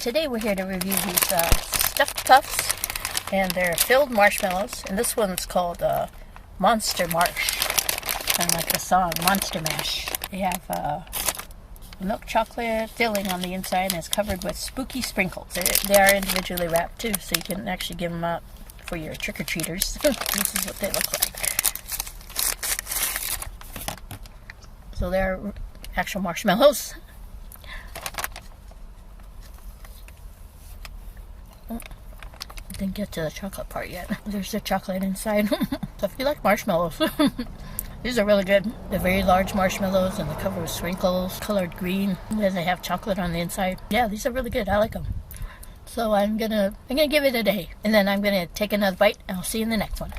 Today we're here to review these stuffed puffs, and they're filled marshmallows, and this one's called Monster Marsh, kind of like the song Monster Mash. They have milk chocolate filling on the inside, and it's covered with spooky sprinkles. They are individually wrapped too, so you can actually give them out for your trick-or-treaters. This is what they look like. So they're actual marshmallows. Didn't get to the chocolate part yet. There's the chocolate inside. So if you like marshmallows, these are really good. They're very large marshmallows, and they're covered with sprinkles, colored green, and they have chocolate on the inside. Yeah, these are really good. I like them. So I'm gonna give it a day, and then I'm gonna take another bite, and I'll see you in the next one.